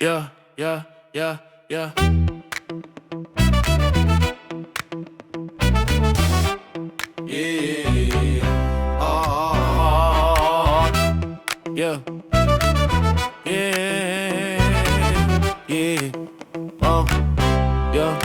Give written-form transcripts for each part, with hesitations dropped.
Yeah, yeah, yeah, yeah. Yeah. Oh, yeah. Yeah. Yeah. Yeah.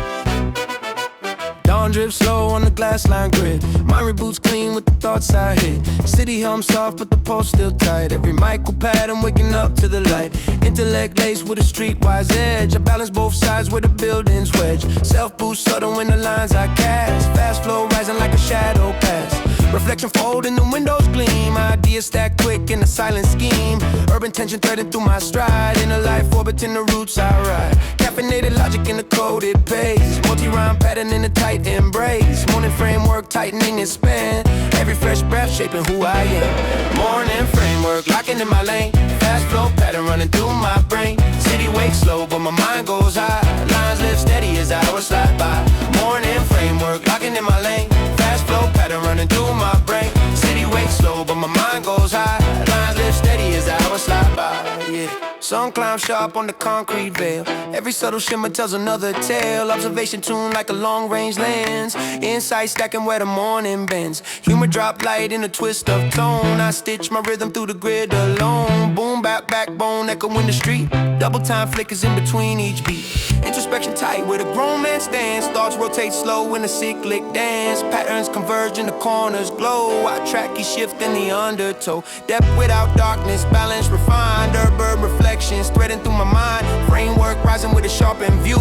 Dawn drifts slow on the glass line grid. My reboots clean with the thoughts I hit. City hum soft, but the pulse still tight. Every micro pad, I'm waking up to the light. Intellect laced with a streetwise edge. I balance both sides where the buildings wedge. Self-boost subtle in the lines I cast. Fast flow rising like a shadow pass. Reflection fold in the windows gleam. Ideas stack quick in a silent scheme. Urban tension threading through my stride. Inner life orbiting the roots I ride. Caffeinated logic in the coded pace. Multi-rhyme pattern in a tight embrace. Morning framework tightening its span. Every fresh breath shaping who I am. Morning framework locking in my lane. Fast flow pattern running through my brain. City wakes slow but my mind goes high. Lines live steady as hours slide by. Morning framework locking in my lane. Fast flow pattern running through my brain. City wakes slow but my mind goes high. Lines live steady as hours slide by. Yeah. Sun climb sharp on the concrete veil. Every subtle shimmer tells another tale. Observation tuned like a long-range lens. Insight stacking where the morning bends. Humor drop light in a twist of tone. I stitch my rhythm through the grid alone. Boom bap backbone echo in the street. Double time flickers in between each beat. Introspection tight where the grown man stands. Thoughts rotate slow in a cyclic dance. Patterns converge in the corners glow. I track each shift in the undertow. Depth without darkness, balance refined. Urban reflections threading through my mind. Framework rising with a sharpened view.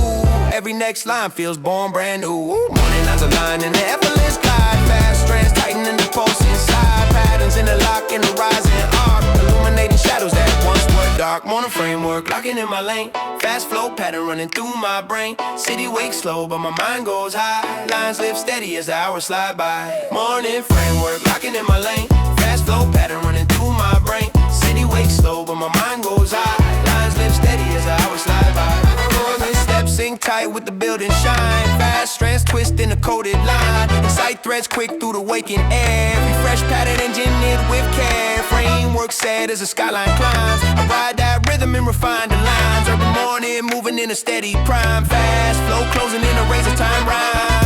Every next line feels born brand new. Morning lines align in the effortless glide. Fast strands tightening the pulse inside. Patterns in the lock in the rising arc. Illuminating shadows that once were dark. Morning framework locking in my lane. Fast flow pattern running through my brain. City wakes slow but my mind goes high. Lines live steady as the hours slide by. Morning framework locking in my lane. Fast flow pattern running through my brain. City wakes slow but my mind goes high. Lines live steady as the hours slide by. Steps sink tight with the building shine. Fast strands twist in a coded line. Insight threads quick through the waking air. Refresh pattern engineered with care. Framework set as the skyline climbs. I ride that rhythm and refine the lines. Urban morning moving in a steady prime. Fast flow closing in a razor time rhyme.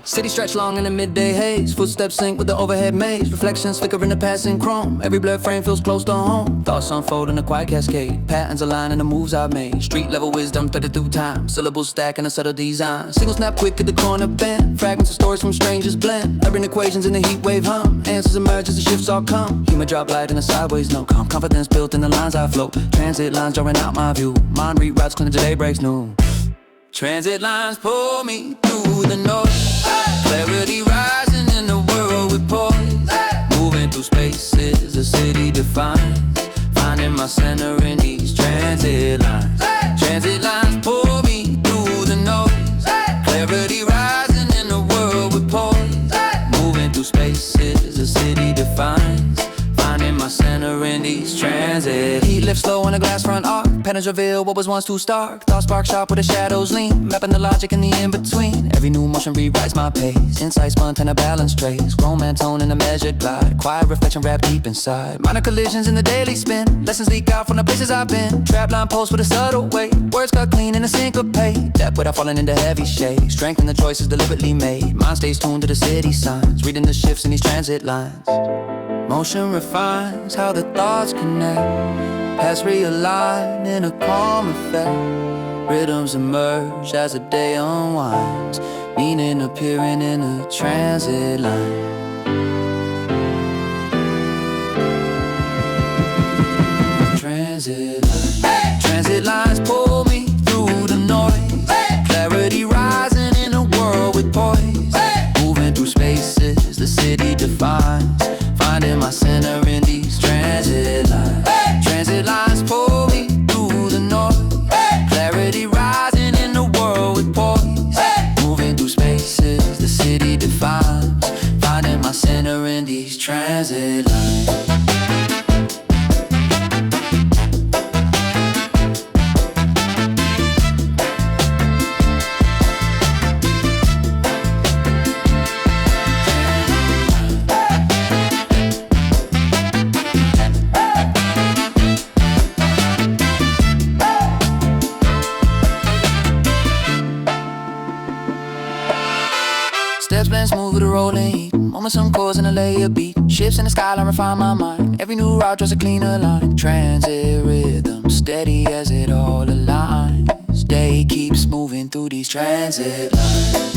City stretch long in the midday haze. Footsteps sync with the overhead maze. Reflections flicker in the passing chrome. Every blurred frame feels close to home. Thoughts unfold in a quiet cascade. Patterns align in the moves I've made. Street level wisdom threaded through time. Syllables stack in a subtle design. Single snap quick at the corner bend. Fragments of stories from strangers blend. Urban equations in the heat wave hum. Answers emerge as the shifts all come. Humor drop light in a sideways note. Calm confidence built in the lines I float. Transit lines drawing out my view. Mind reroutes clean today breaks new. Transit lines pull me through the noise. Clarity rising in the world with poise. Moving through spaces the city defines. Finding my center in these transit lines. Transit lines pull me through the noise. Clarity rising in the world with poise. Moving through spaces the city defines. Finding my center in these transit. Heat lifts slow on a glass front arc. Patterns reveal what was once too stark. Thoughts spark sharp where the shadows lean. Mapping the logic in the in-between. Every new motion rewrites my pace. Insight spun a balance trace. Grown man tone in a measured glide. Quiet reflection wrapped deep inside. Minor collisions in the daily spin. Lessons leak out from the places I've been. Trap line post with a subtle weight. Words cut clean in a syncopate. Depth without falling into heavy shade. Strength in the choices deliberately made. Mind stays tuned to the city signs. Reading the shifts in these transit lines. Motion refines how the thoughts connect. Paths realign in a calm effect. Rhythms emerge as the day unwinds. Meaning appearing in a transit line. Transit lines. Transit lines pull me through the noise. Clarity rising in a world with poise. Moving through spaces the city defines. Finding my center in these transit lines. Transit lines pull me through the noise. Clarity rising in the world with poise. Moving through Steps blend smooth with a rolling heat. Moments some chords and a layer beat. Shifts in the skyline refine my mind. Every new route draws a cleaner line. Transit rhythm, steady as it all aligns. Day keeps moving through these transit lines.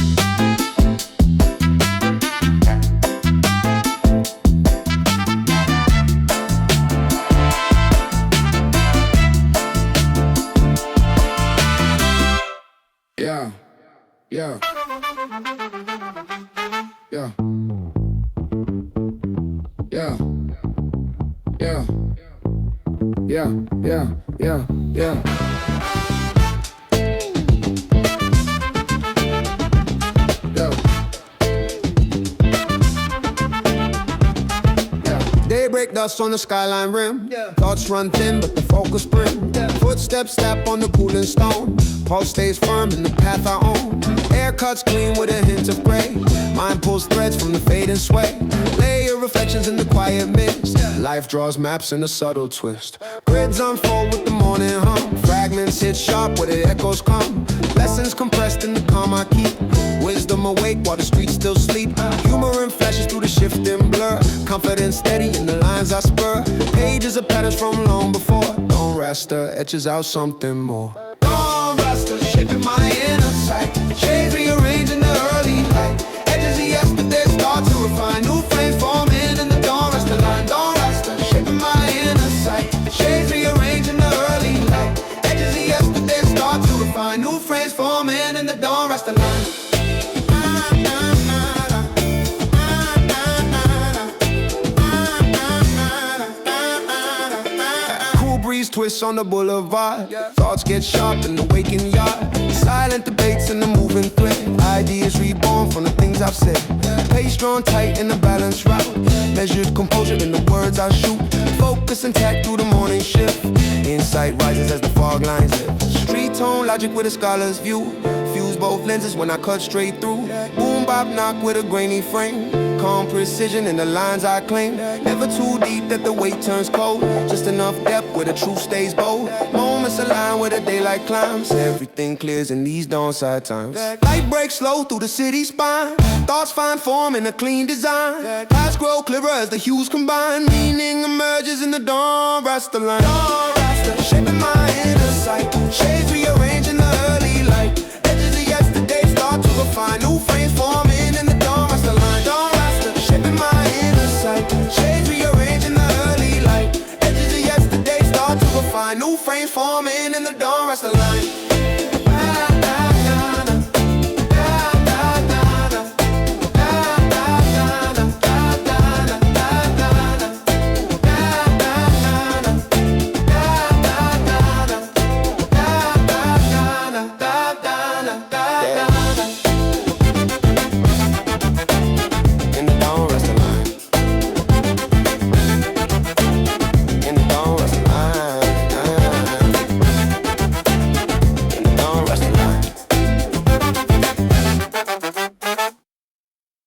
Yeah, yeah, yeah, yeah, yeah, yeah, yeah, yeah, yeah. Daybreak dust on the skyline rim. Thoughts run thin, but the focus brim. Footsteps tap on the cooling stone. Pulse stays firm in the path I own. Air cuts clean with a hint of gray. Mind pulls threads from the fading sway. Layer reflections in the quiet mist. Life draws maps in a subtle twist. Grids unfold with the morning hum. Fragments hit sharp where the echoes come. Lessons compressed in the calm I keep. Wisdom awake while the streets still sleep. Humor in flashes through the shifting blur. Confidence steady in the lines I spur. Pages of patterns from long before. Dawn Raster etches out something more. Dawn Raster shaping my inner sight. Shades rearranging the early light. Edges of yesterday start to refine. New frames forming in the Dawn Raster line. Dawn Raster shaping my inner sight. Shades rearranging the early light. Edges of yesterday start to refine. New frames forming in the Dawn Raster line. Twists on the boulevard. Thoughts get sharp in the waking yard. Silent debates in the moving thread. Ideas reborn from the things I've said. Pace drawn tight in the balanced route. Measured composure in the words I shoot. Focus intact through the morning shift. Insight rises as the fog lines lift. Street tone logic with a scholar's view. Fuse both lenses when I cut straight through. Boom bop knock with a grainy frame. Calm precision in the lines I claim. Never too deep that the weight turns cold. Just enough depth where the truth stays bold. Moments align where the daylight climbs. Everything clears in these dawnside times. Light breaks slow through the city spine. Thoughts find form in a clean design. Paths grow clearer as the hues combine. Meaning emerges in the Dawn Raster line. Dawn Raster shaping my inner sight. Shades rearranging the early light. Edges of yesterday start to refine. New frames forming in the Dawn Raster line. Dawn Raster shaping my inner sight. Shades rearranging the early light. Edges of yesterday start to refine. New frames forming in the Dawn Raster line.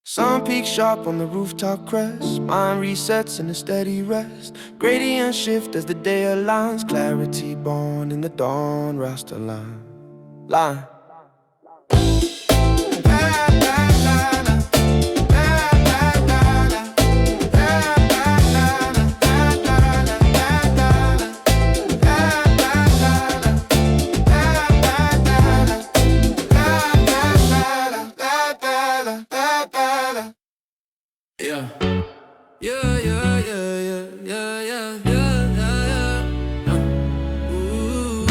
Sun peaks sharp on the rooftop crest. Mind resets in a steady rest. Gradient shift as the day aligns. Clarity born in the Dawn Raster line. Yeah. Yeah, yeah, yeah, yeah, yeah, yeah, yeah, yeah, yeah. Ooh,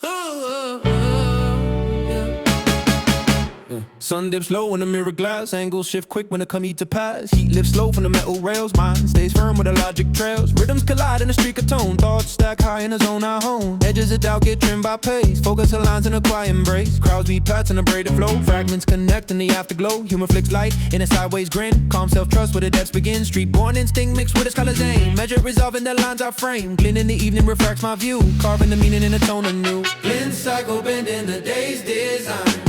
oh, yeah. Sun dips low in the mirror glass. Angles shift quick when it come to pass. Heat lifts slow from the metal rails. Mind stays firm with the logic trails. Rhythms collide in a streak of tone. Thoughts stack high in the zone I hone. Edges of doubt get trimmed by pace. Focus aligns in a quiet embrace. Crowds beat plats in a braided flow. Fragments connect in the afterglow. Humor flicks light in a sideways grin. Calm self-trust where the depths begin. Street-born instinct mixed with its colors aim. Measure resolving the lines I frame. Glint in the evening refracts my view. Carving the meaning in a tone anew. Glint cycle bending the day's design.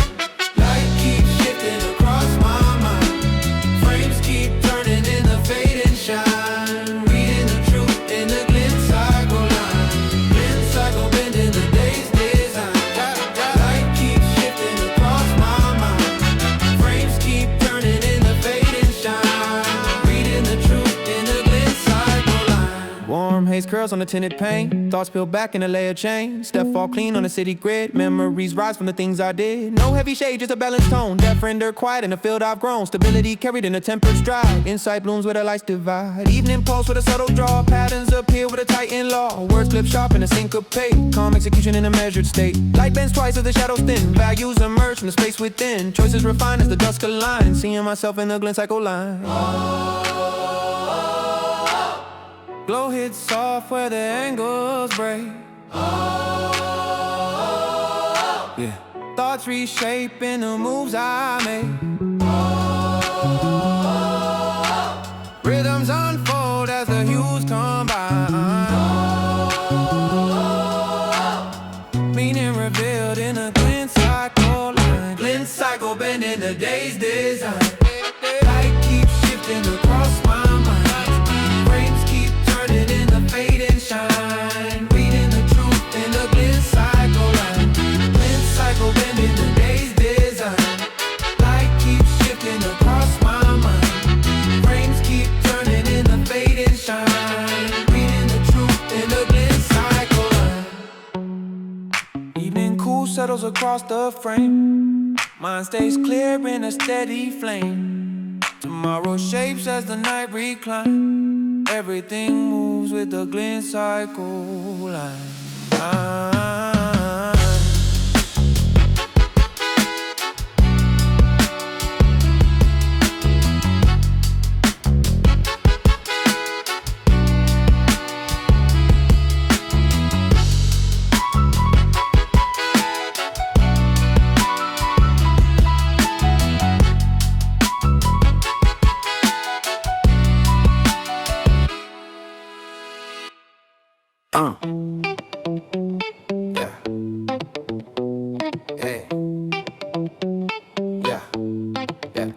Across my mind, frames keep turning in the fade and shine. Reading the truth in the glint cycle line. Glint cycle bending the day's design. Light keeps shifting across my mind. curls on the tinted pane. Thoughts peel back in a layer chain. Step fall clean on the city grid. Memories rise from the things I did. No heavy shade, just a balanced tone. Deaf render quiet in the field I've grown. Stability carried in a tempered stride. Insight blooms where the lights divide. Evening pulse with a subtle draw. Patterns appear with a tightened law. Words flip sharp in a syncopate. Calm execution in a measured state. Light bends twice as the shadows thin. Values emerge from the space within. Choices refine as the dusk aligns. Seeing myself in the Glint Cycle line. Glow hits soft where the angles break. Yeah. Thoughts reshaping the moves I make. Rhythms unfold as the hues combine. Meaning revealed in a glint cycle line. Glint cycle bending the day's design. Light keeps shifting across my mind. Frames keep turning in the fade and shine. Reading the truth in the glint cycle line. Glint cycle bending the day's design. Light keeps shifting across my mind. Frames keep turning in the fade and shine. Reading the truth in the glint cycle line. Evening cool settles across the frame. Mind stays clear in a steady flame. Tomorrow shapes as the night reclines. Everything moves with the glint cycle line. Yeah. Hey. Yeah. Yeah.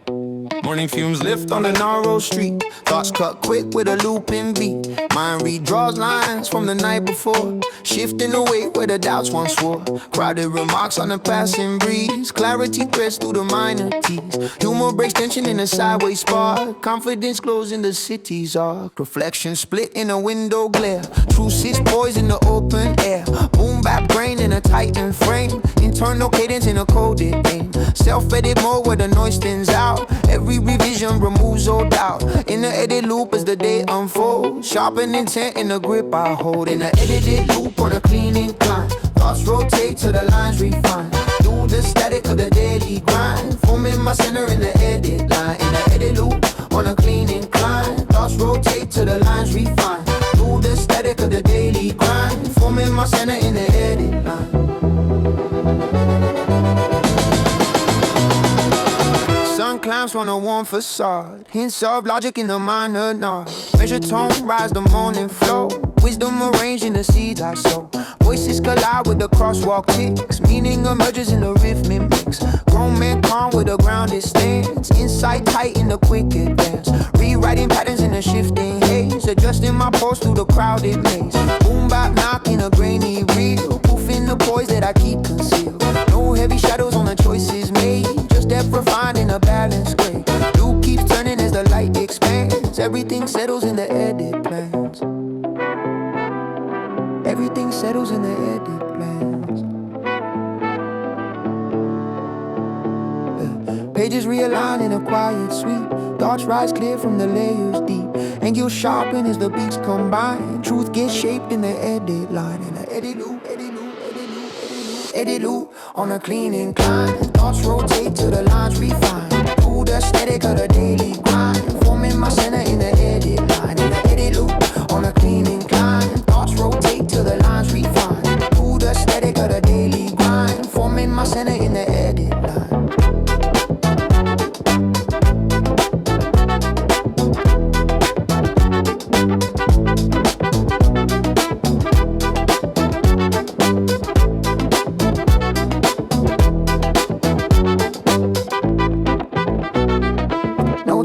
Morning fumes lift on the narrow street. Thoughts cut quick with a looping beat. Mind redraws lines from the night before. Shifting the weight where the doubts once were. Crowded remarks on the passing breeze. Clarity threads through the minor keys. Humor breaks tension in a sideways spark. Confidence glows in the city's arc. Reflection split in a window glare. Truth sits poised in the open air. Boom bap brain in a tightened frame. Internal cadence in a coded aim. Self-edit mode where the noise thins out. Every revision removes all doubt. In the edit loop as the day unfolds. Sharpen intent in the grip I hold. In the edited loop on a clean incline. Thoughts rotate till the lines refine. Do the static of the daily grind. Forming my center in the edit line. In the edit loop on a clean incline. Thoughts rotate till the lines refine. Do the static of the daily grind. Forming my center in the edit line. Sun climbs from a warm facade. Hints of logic in the minor nod. Measure tone, rise the morning flow. Wisdom arranged in the seeds I sow. Voices collide with the crosswalk ticks. Meaning emerges in the rhythmic mix. Grown man calm with a grounded stance. Insight tight in the quick advance. Rewriting patterns in a shifting haze. Adjusting my pulse through the crowded maze. Boom bap knocking a grainy reel. Proofing the poise that I keep concealed. No heavy shadows on the choices made. Just depth refined in a balanced grade. Loop keeps turning as the light expands. Everything settles in the edit plans. Everything settles in the edit plans. Pages realign in a quiet sweep. Thoughts rise clear from the layers deep. Angles sharpen as the beats combine. Truth gets shaped in the edit line. In the edit loop, edit loop, edit loop, edit loop, edit loop on a clean incline. Thoughts rotate till the lines refine. Do the static of the daily grind. Forming my center in the edit line. In the edit loop on a clean incline. Thoughts rotate till the lines refine. Do the static of the daily grind. Forming my center in the edit line.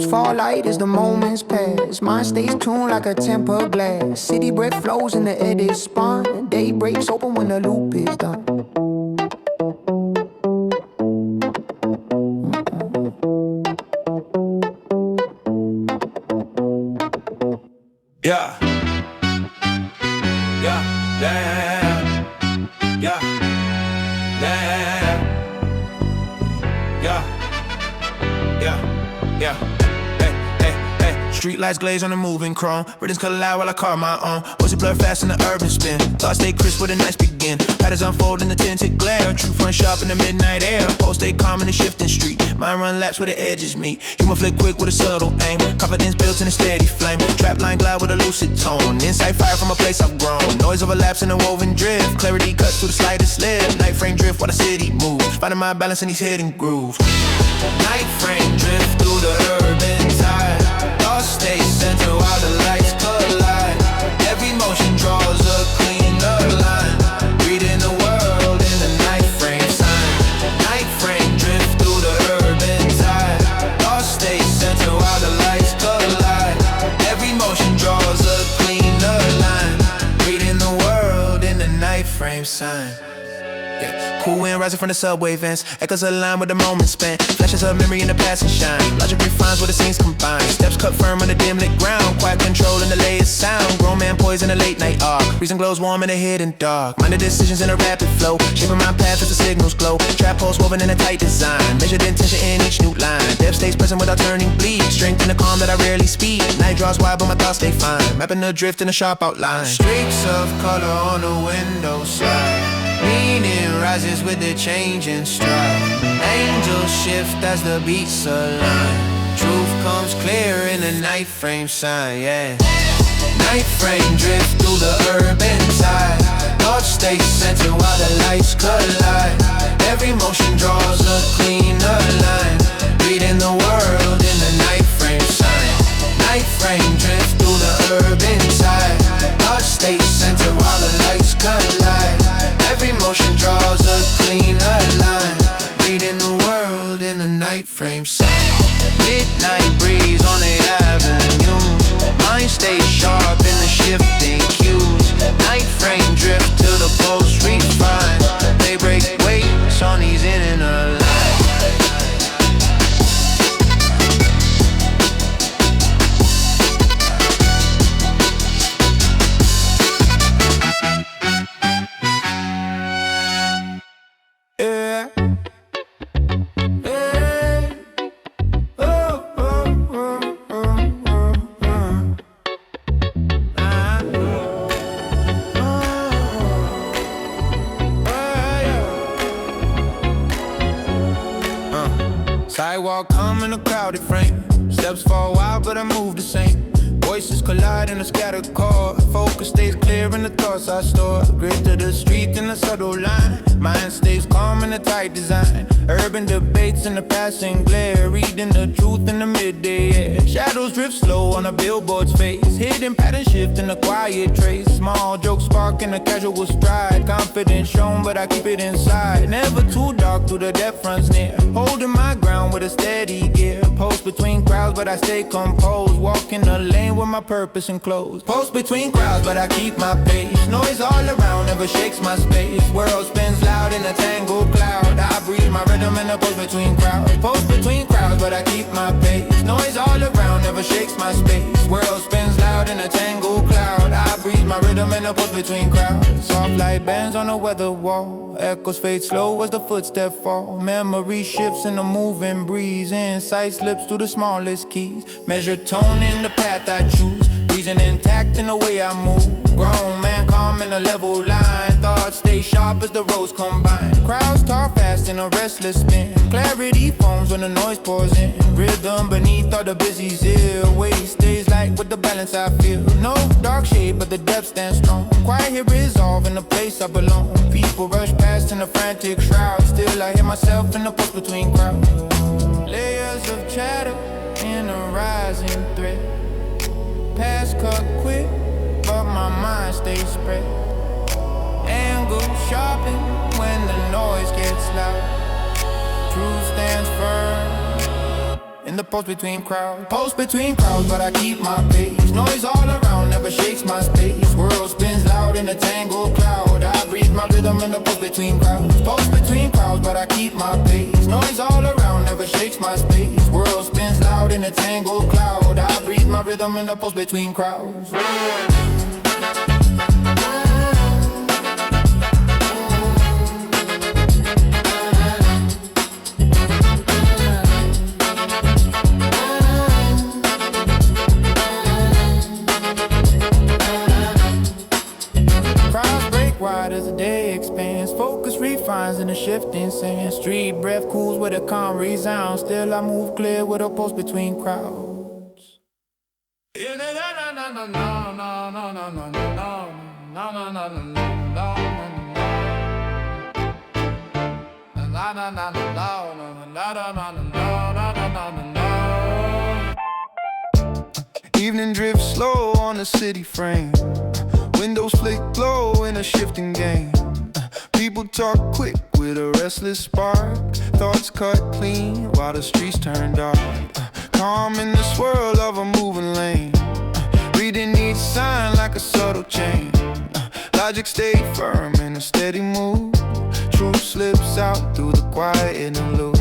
Fall light as the moments pass. Mind stays tuned like a tempered glass. City breath flows in the edit spine. Day breaks open when the loop is done. Yeah. Yeah, yeah, yeah, yeah, yeah, yeah. Street lights glaze on the moving chrome. Rhythms collide while I carve my own. Voices blur fast in the urban spin. Thoughts stay crisp where the nights begin. Patterns unfold in the tinted glare. True front sharp in the midnight air. Pole stay calm in the shifting street. Mind run laps where the edges meet. Humor flick quick with a subtle aim. Confidence built in a steady flame. Trap line glide with a lucid tone. Insight fire from a place I've grown. Noise overlaps in a woven drift. Clarity cuts through the slightest slip. Nightframe drift while the city moves. Finding my balance in these hidden grooves. Nightframe drift through the urban tide. Stay centered while the lights collide. Every motion draws a cleaner line. Reading the world in the night frame sign. Night frame drift through the urban tide. Lost stay centered while the lights collide. Every motion draws a cleaner line. Reading the world in the night frame sign. Yeah. Cool wind rising from the subway vents. Echoes align with the moment spent. Flashes of memory in the past and shine. Logic refines where the scenes combine. Steps cut firm on the dim lit ground. Quiet control in the latest sound. Grown man poised in a late night arc. Reason glows warm in the hidden dark. Minded decisions in a rapid flow. Shaping my path as the signals glow. Trap holes woven in a tight design. Measured intention in each new line. Depth stays present without turning bleak. Strength in the calm that I rarely speak. Night draws wide but my thoughts stay fine. Mapping the drift in a sharp outline. Streaks of color on the window slide. Meaning rises with the change in stride. Angels shift as the beats align. Truth comes clear in the night frame sign, yeah. Night frame drift through the urban tide. Thoughts stay centered while the lights collide. Every motion draws a cleaner line. Reading the world in the night frame sign. Night frame drift through the urban tide. Thoughts stay centered while the lights collide. Every motion draws a cleaner line. Reading the world in the night frame sign. Midnight breeze on the avenue. Mind stays sharp in the shifting cues. Night frame drift till the post refine. They break weights on these inner lines. Sidewalk come in a crowded frame. Steps fall wild but I move the same. Voices collide in a scattered chord. Focus stays clear in the thoughts I store. Grit to the street in a subtle line. Mind stays calm in a tight design. Urban debates in the passing glare. Reading the truth in the midday air. Shadows drift slow on a billboard's face. Hidden pattern shift in a quiet trace. Small jokes spark in a casual stride. Confidence shown but I keep it inside. Never too dark through the depth runs near. Holding my ground with a steady gear. Post between crowds but I stay composed. Walk in the lane with my purpose enclosed. Post between crowds but I keep my pace. Noise all around never shakes my space. World spins loud in a tangled cloud. I breathe my rhythm in the post between crowds. Post between crowds but I keep my pace. Noise all around never shakes my space. World spins loud in a tangled cloud. I breathe my rhythm in the post between crowds. Soft light bands on the weather wall. Echoes fade slow as the footsteps fall. Memory shifts in the moving breeze. Insight slips through the smallest keys. Measured tone in the path I choose. Reason intact in the way I move. Grown man calm in a level line. Thoughts stay sharp as the roads combine. Crowds talk fast in a restless spin. Clarity foams when the noise pours in. Rhythm beneath all the busy's ear. Weight stays light with the balance I feel. No dark shade but the depth stands strong. Quiet here resolve in the place I belong. People rush past in a frantic shroud. Still I hear myself in the post between crowds. Layers of chatter in a rising thread. Past cut quick, but my mind stays spread. Angle sharpen when the noise gets loud. Truth stands firm in the post between crowds. Post between crowds, but I keep my pace. Noise all around never shakes my space. World spins loud in a tangled cloud. I breathe my rhythm in the post between crowds. Post between crowds, but I keep my pace. Noise all around never shakes my space. World spins loud in a tangled cloud. I breathe my rhythm in the post between crowds. Street breath cools with a calm resound. Still I move clear with a pulse between crowds. Evening drift slow on the city frame. Windows flick glow in a shifting game. People talk quick with a restless spark. Thoughts cut clean while the streets turn dark. Calm in the swirl of a moving lane. Reading each sign like a subtle change. Logic stayed firm in a steady mood. Truth slips out through the quiet interlude.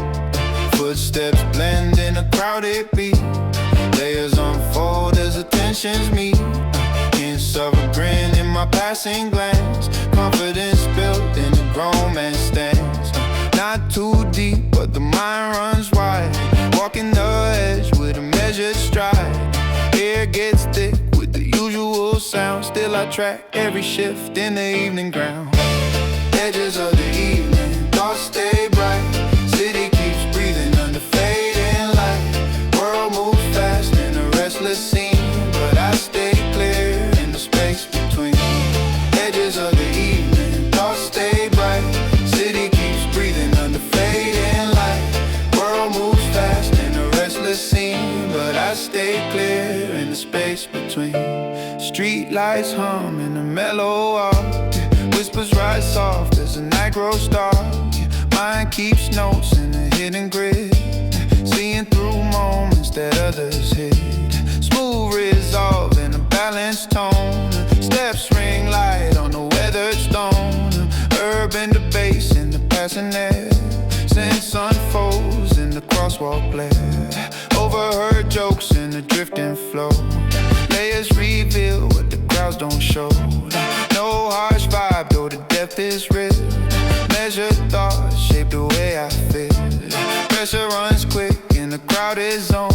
Footsteps blend in a crowded beat. Layers unfold as attentions meet. Hints of a grin in my passing glance. Confidence built in a grown man stance. Not too deep, but the mind runs wide. Walking the edge with a measured stride. Air gets thick with the usual sound. Still I track every shift in the evening ground. Edges of the evening, thoughts stay bright. City keeps breathing under fading light. World moves fast in a restless scene, but I stay clear in the space between. Edges of the evening, thoughts stay bright. City keeps breathing under fading light. World moves fast in a restless scene, but I stay clear in the space between. Street lights hum in a mellow arc. Whispers rise soft as the night grows dark. Mind keeps notes in a hidden grid. Seeing through moments that others hid. Smooth resolve in a balanced tone. Steps ring light on the weathered stone. Urban debates in the passing air. Sense unfolds in the crosswalk glare. Overheard jokes in the drifting flow. Layers reveal what the crowds don't show. No harsh vibe, though the depth is real. Measured thoughts shape the way I feel. Pressure runs quick in the crowded zone.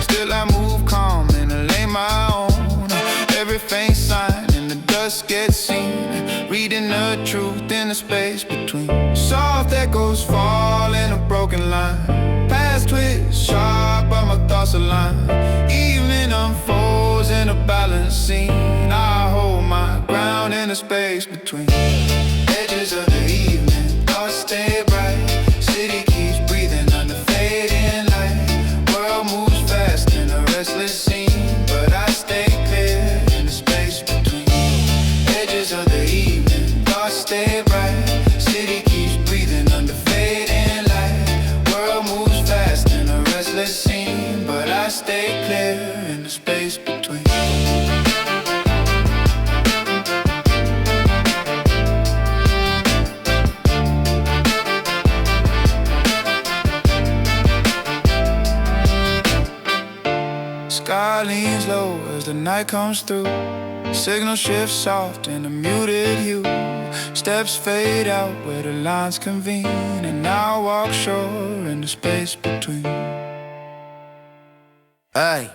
Still I move calm in a lane my own. Every faint sign in the dust gets seen. Reading the truth in the space between. Soft echoes fall in a broken line. Past twists sharp, but my thoughts align. Evening unfolds in a balanced scene. I hold my ground in the space between. Edges of the evening, thoughts stay bright. City keeps breathing under fading light. World moves fast in a restless scene, but I stay clear in the space between. Edges of the evening, thoughts stay bright. City keeps breathing under fading light. World moves fast in a restless scene, but I stay clear in the space between. Sky leans low as the night comes through. Signal shifts soft in a muted hue. Steps fade out where the lines convene, and I walk sure in the space between. Aye.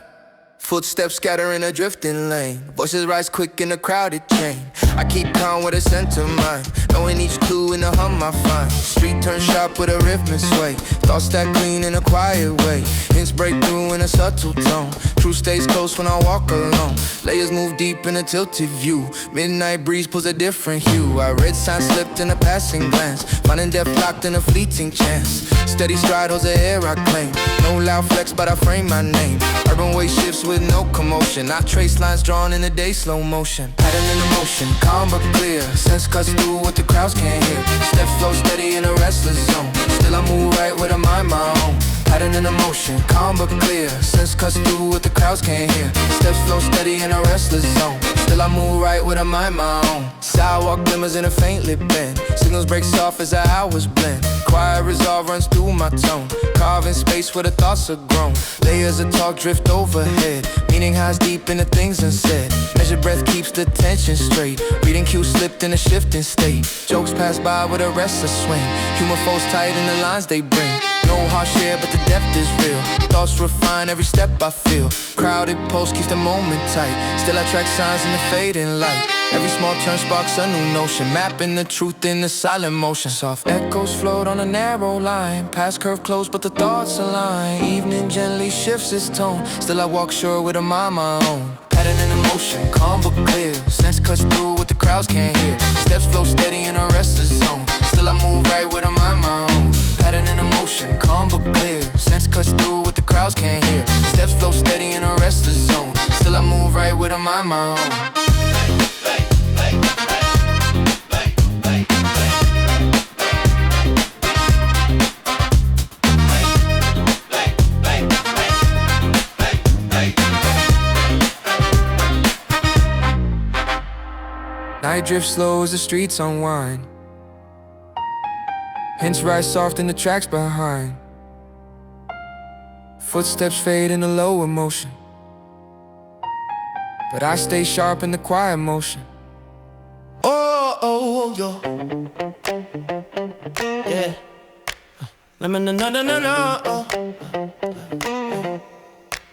Footsteps scatter in a drifting lane. Voices rise quick in a crowded train. I keep calm with a center mind, knowing each clue in the hum I find. Street turns sharp with a rhythmic sway. Thoughts stack clean in a quiet way. Hints break through in a subtle tone. Truth stays close when I walk alone. Layers move deep in a tilted view. Midnight breeze pulls a different hue. I read signs slipped in a passing glance, finding depth locked in a fleeting chance. Steady stride holds the air I claim. No loud flex but I frame my name. Urban way shifts with no commotion. I trace lines drawn in the day slow motion. Pattern in motion, calm but clear. Sense cuts through what the crowds can't hear. Steps flow steady in a restless zone. Still I move right with a mind my own. Pattern in motion, calm but clear. Sense cuts through what the crowds can't hear. Steps flow steady in a restless zone. Still I move right with a mind my own. Sidewalk glimmers in a faint lit bend. Signals break soft as the hours blend. Quiet resolve runs through my tone. Carving space where the thoughts are grown. Layers of talk drift overhead. Meaning highs deep in the things unsaid. Measured breath keeps the tension straight. Reading cues slipped in a shifting state. Jokes pass by with a restless swing. Humor folds tight in the lines they bring. No No harsh air, but the depth is real. Thoughts refine every step I feel. Crowded post keeps the moment tight. Still I track signs in the fading light. Every small turn sparks a new notion, mapping the truth in the silent motion. Soft echoes float on a narrow line. Past curve close, but the thoughts align. Evening gently shifts its tone. Still I walk sure with a mind my own. Pattern in emotion, calm but clear. Sense cuts through what the crowds can't hear. Steps flow steady in a restless zone. Still I move right with a mind my own. Pattern in emotion, calm but clear. Sense cuts through what the crowds can't hear. Steps flow steady in a restless zone. Still I move right with a mind my own. Night drifts slow as the streets unwind. Hints rise soft in the tracks behind. Footsteps fade in a low emotion, but I stay sharp in the quiet motion. Oh, oh, yo. Yeah. No, no, no, no, no, no.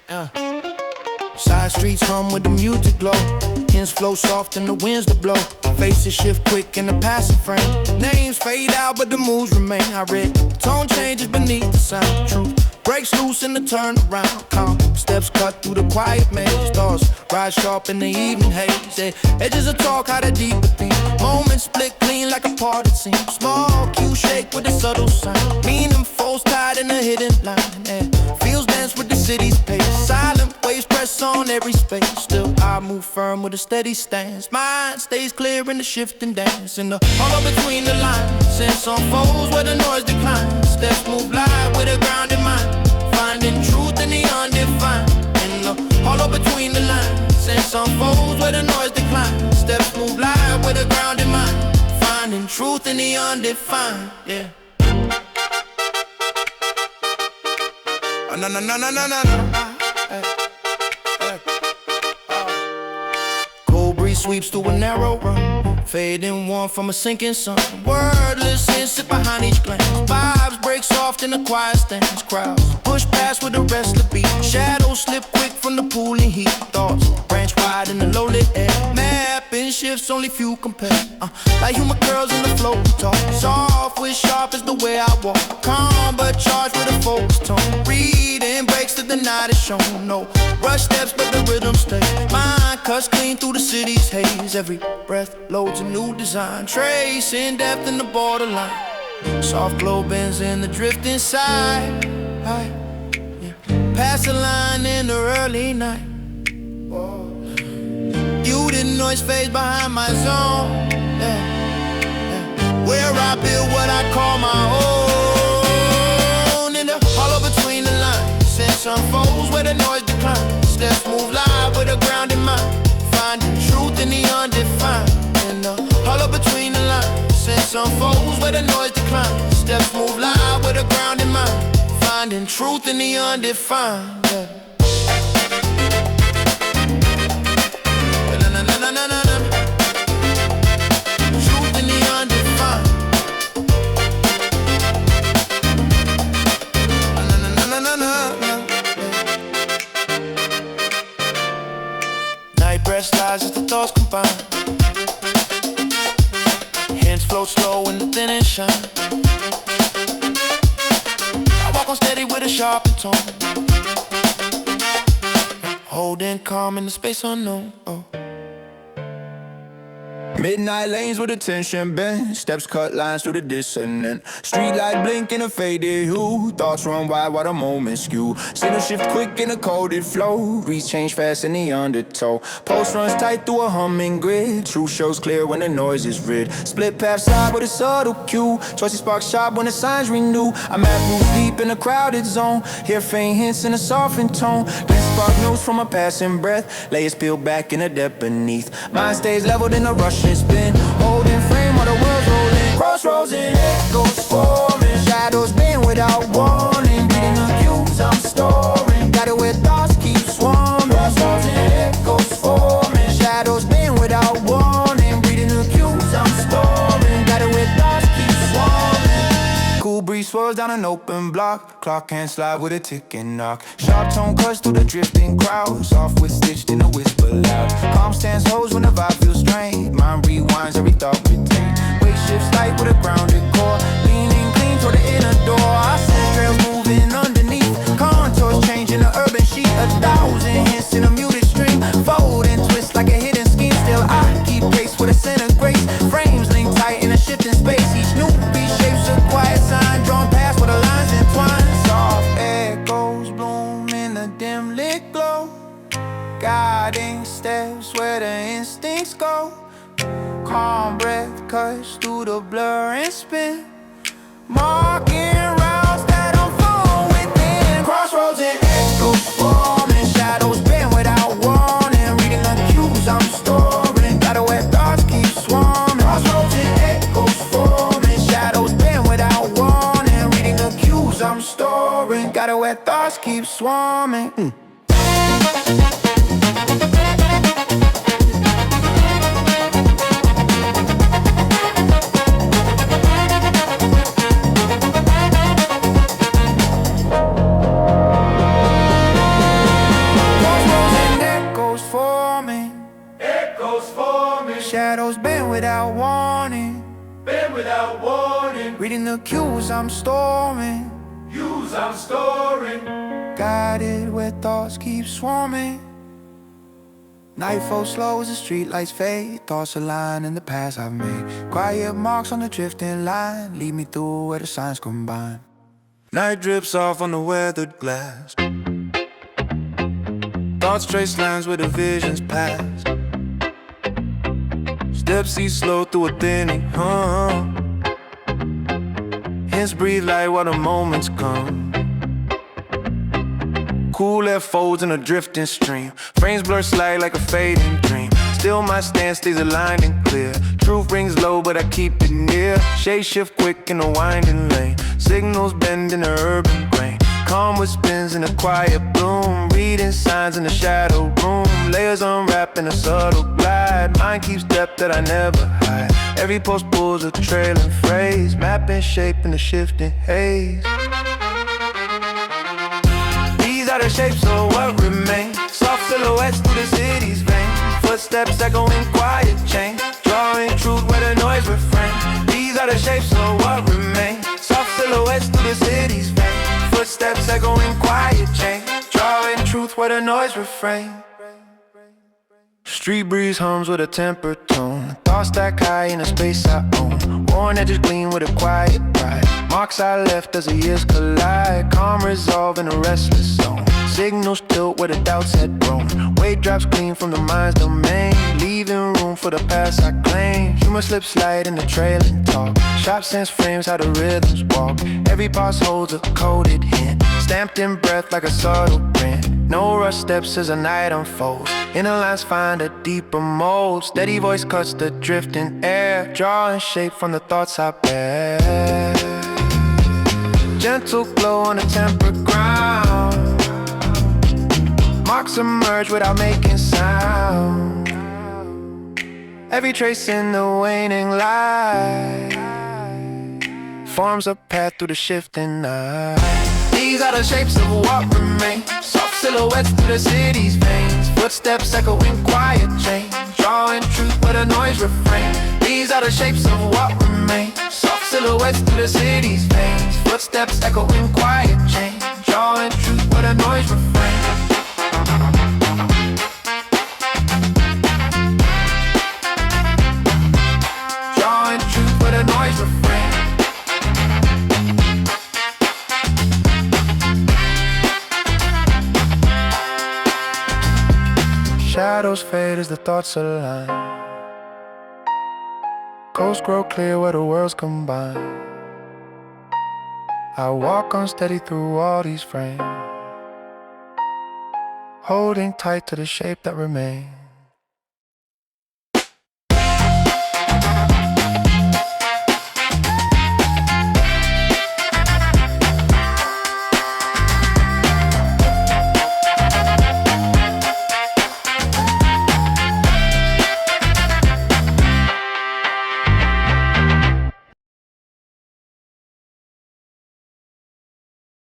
Yeah. Side streets hum with the music glow. Hints flow soft and the winds that blow. Faces shift quick in the passing frame. Names fade out but the moves remain. I read tone changes beneath the sound. Truth breaks loose in the turnaround. Calm steps cut through the quiet maze. Stars rise sharp in the evening haze. Edges of talk how the deeper theme. Moments split clean like a parted scene. Small cue shake with a subtle sound. Meaning folds tied in a hidden line. Feels dense with the city's pace. Silent waves press on every space. Still I move firm with a steady stance. Mind stays clear in the shifting dance. In the hollow between the lines. Sense unfolds where the noise declines. Steps move live with a grounded mind. Finding truth in the undefined. In the hollow between the lines. Sense unfolds where the noise declines. Steps move live with a grounded mind. Finding truth in the undefined. Yeah. Oh, no, no, no, no, no, no, no. Cold breeze sweeps through a narrow run. Fading warmth from a sinking sun. Wordless sit behind each glance. Vibes break soft in a quiet stance. Crowds push past with a restless beat. Shadows slip quick from the pooling heat. Thoughts branch wide in the low-lit air. Mapping shifts only few compare. Like human curls in the float talk. Soft with sharp is the way I walk. Calm but charged with a focused tone. Reading breaks that the night is shown. No rush steps but the rhythm stays. Mind cuts clean through the city's haze. Every breath loads a new design. Tracing depth in the borderline. Soft glow bends in the drift inside. Past the line in the early night. Muted noise fades behind my zone. Where I build what I call my own. In the hollow between the lines. Sense unfolds where the noise declines. Steps move live with a grounded mind. Finding truth in the undefined. In the hollow between the lines. Sense unfolds where the noise declines. Steps move live with a grounded mind. Finding truth in the undefined. Yeah. Na, na, na, na. Truth in the undefined. Na, na, na, na, na, na. Night breath slides as the thoughts combine. Hands flow slow in the thin and shine. I walk on steady with a sharpened tone. Holding calm in the space unknown. Oh. Midnight lanes with attention bent. Steps cut lines through the dissonant. Street light blink in a faded hue. Thoughts run wide while the moments skew. Signal shift quick in a coded flow. Reach change fast in the undertow. Pulse runs tight through a humming grid. Truth shows clear when the noise is rid. Split path side with a subtle cue. Choices spark sharp when the signs renew. I'm at roots deep in a crowded zone. Hear faint hints in a softened tone. Glint spark notes from a passing breath. Layers peel back in the depth beneath. Mind stays leveled in a rush. Spin, holding frame while the world's rolling. Crossroads and echoes forming. Shadows bend without warning. Reading the cues I'm storing. Got it where thoughts keep swarming. Crossroads and echoes forming. Shadows bend without warning. Reading the cues I'm storing. Got it where thoughts keep swarming. Cool breeze swirls down an open block. Clock can't slide with a ticking knock. Sharp tone cuts through the drifting crowd. Soft with stitched in a whisper loud. Calm stance holds when the vibe feels strained. Mind rewinds, every thought retained. Weight shifts light with a grounded core. Leaning clean toward the inner door. I sense trails moving underneath. Contours changing the urban sheet. 1,000 hints in a muted stream. Fold and twist like a hidden scheme. Still I keep pace with a center grace. Frames link tight in a shifting space. Each new beat shapes a quiet sign. Drawn past where the lines entwine. Soft echoes bloom in the dim lit glow. Guiding steps where the instincts go. Calm breath cuts through the blur and spin. Marking routes that unfold within. Crossroads and echoes forming. Shadows bend without warning. Reading the cues I'm storing. Gotta where thoughts keep swarming. Crossroads and echoes forming. Shadows bend without warning. Reading the cues I'm storing. Gotta where thoughts keep swarming. Shadows bend without warning. Bend without warning. Reading the cues I'm storing. Cues I'm storing. Guided where thoughts keep swarming. Night falls slow as the streetlights fade. Thoughts align in the paths I've made. Quiet marks on the drifting line. Lead me through where the signs combine. Night drips off on the weathered glass. Thoughts trace lines where the visions pass. Steps see slow through a thinning, Hints breathe light while the moments come. Cool air folds in a drifting stream. Frames blur slight like a fading dream. Still my stance stays aligned and clear. Truth rings low but I keep it near. Shade shift quick in a winding lane. Signals bend in the urban grain. Calm with spins in a quiet bloom. Reading signs in the shadow room. Layers unwrap in a subtle glide. Mind keeps depth that I never hide. Every post pulls a trailing phrase. Mapping shape in the shifting haze. These are the shapes of what remains. Soft silhouettes through the city's veins. Footsteps echoing quiet change. Drawing truth where the noise refrains. These are the shapes of what remains. Soft silhouettes through the city's veins. Footsteps echoing quiet change. Drawing truth where the noise refrain. Street breeze hums with a tempered tone. Thoughts stack high in a space I own. Worn edges gleam with a quiet pride. Marks I left as the years collide. Calm resolve in a restless zone. Signals tilt where the doubts had grown. Weight drops clean from the mind's domain. Leaving room for the past I claim. Humor slips slide in the trailing talk. Sharp sense frames how the rhythms walk. Every pause holds a coded hint. Stamped in breath like a subtle print. No rush steps as the night unfolds. Inner lines find a deeper mold. Steady voice cuts the drifting air. Drawing shape from the thoughts I bear. Gentle glow on the tempered ground. Marks emerge without making sound. Every trace in the waning light forms a path through the shifting night. These are the shapes of what remains. Soft silhouettes through the city's veins. Footsteps echoing quiet change. Drawing truth where the noise refrain. These are the shapes of what remains. Soft silhouettes through the city's veins. Footsteps echoing quiet change. Drawing truth where the noise refrain. Drawing truth where the noise refrain. Shadows fade as the thoughts align. Coasts grow clear where the worlds combine. I walk unsteady through all these frames, holding tight to the shape that remains.